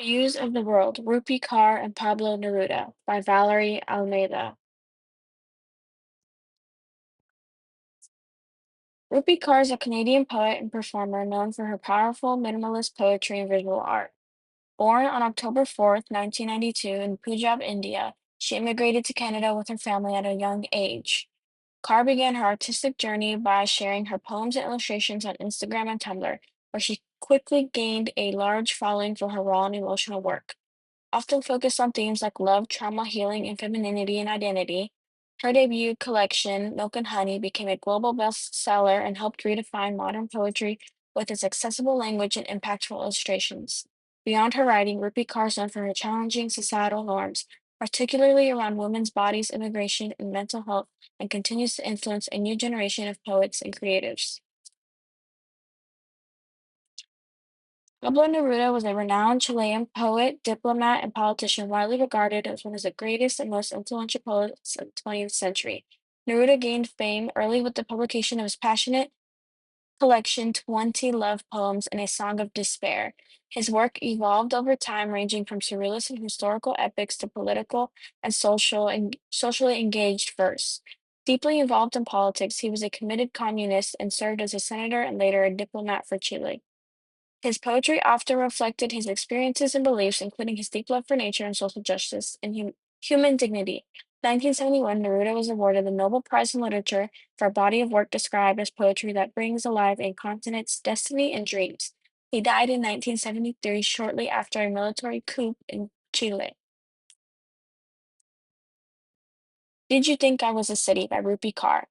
Views of the World, Rupi Kaur and Pablo Neruda by Valerie Almeida. Rupi Kaur is a Canadian poet and performer known for her powerful minimalist poetry and visual art. Born on October 4th, 1992 in Punjab, India, she immigrated to Canada with her family at a young age. Kaur began her artistic journey by sharing her poems and illustrations on Instagram and Tumblr, where she quickly gained a large following for her raw and emotional work. Often focused on themes like love, trauma, healing, and femininity and identity. Her debut collection, Milk and Honey, became a global bestseller and helped redefine modern poetry with its accessible language and impactful illustrations. Beyond her writing, Rupi Kaur is known for her challenging societal norms, particularly around women's bodies, immigration, and mental health, and continues to influence a new generation of poets and creatives. Pablo Neruda was a renowned Chilean poet, diplomat, and politician widely regarded as one of the greatest and most influential poets of the 20th century. Neruda gained fame early with the publication of his passionate collection 20 Love Poems and a Song of Despair. His work evolved over time, ranging from surrealist and historical epics to political and socially engaged verse. Deeply involved in politics, he was a committed communist and served as a senator and later a diplomat for Chile. His poetry often reflected his experiences and beliefs, including his deep love for nature and social justice and human dignity. 1971, Neruda was awarded the Nobel Prize in Literature for a body of work described as poetry that brings alive a continent's destiny and dreams. He died in 1973, shortly after a military coup in Chile. Did You Think I Was a City by Rupi Kaur.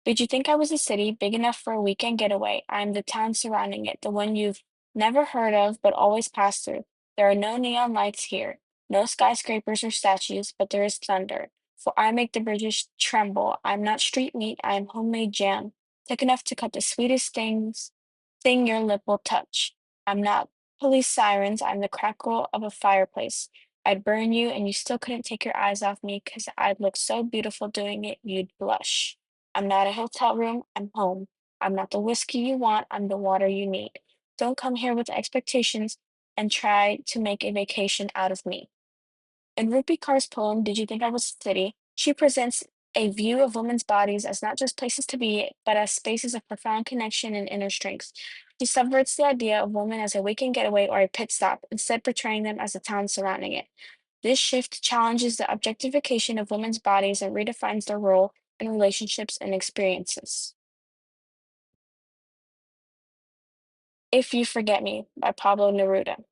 Did you think I was a city big enough for a weekend getaway? I am the town surrounding it, the one you've never heard of but always pass through. There are no neon lights here, no skyscrapers or statues, but there is thunder. For I make the bridges tremble. I'm not street meat, I am homemade jam, thick enough to cut the sweetest thing your lip will touch. I'm not police sirens, I'm the crackle of a fireplace. I'd burn you and you still couldn't take your eyes off me 'cause I'd look so beautiful doing it, you'd blush. I'm not a hotel room, I'm home. I'm not the whiskey you want, I'm the water you need. Don't come here with expectations and try to make a vacation out of me. In Rupi Kaur's poem, Did You Think I Was a City? She presents a view of women's bodies as not just places to be, but as spaces of profound connection and inner strength. She subverts the idea of women as a weekend getaway or a pit stop, instead portraying them as the town surrounding it. This shift challenges the objectification of women's bodies and redefines their role in relationships and experiences. If You Forget Me by Pablo Neruda.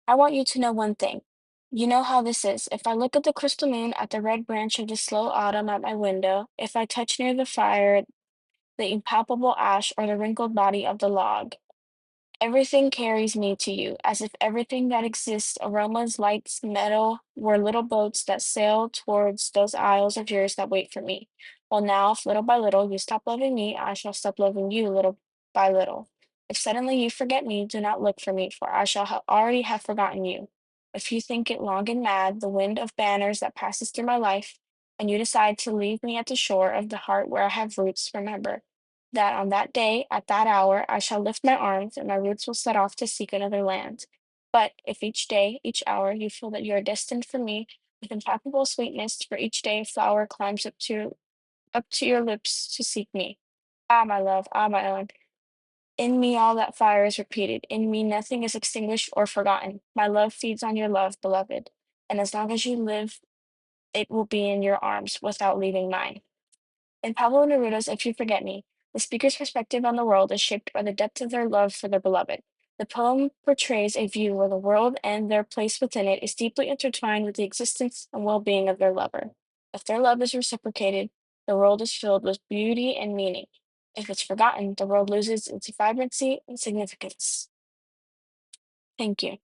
I want you to know one thing. You know how this is. If I look at the crystal moon, at the red branch of the slow autumn at my window, if I touch near the fire the impalpable ash or the wrinkled body of the log, everything carries me to you, as if everything that exists, aromas, lights, metal, were little boats that sail towards those isles of yours that wait for me. Well, now, if little by little you stop loving me, I shall stop loving you little by little. If suddenly you forget me, do not look for me, for I shall already have forgotten you. If you think it long and mad, the wind of banners that passes through my life, and you decide to leave me at the shore of the heart where I have roots, remember that on that day, at that hour, I shall lift my arms, and my roots will set off to seek another land. But if each day, each hour, you feel that you are destined for me with impalpable sweetness, for each day a flower climbs up to your lips to seek me. Ah, my love, ah, my own. In me all that fire is repeated. In me nothing is extinguished or forgotten. My love feeds on your love, beloved. And as long as you live, it will be in your arms without leaving mine. In Pablo Neruda's If You Forget Me, the speaker's perspective on the world is shaped by the depth of their love for their beloved. The poem portrays a view where the world and their place within it is deeply intertwined with the existence and well being of their lover. If their love is reciprocated, the world is filled with beauty and meaning. If it's forgotten, the world loses its vibrancy and significance. Thank you.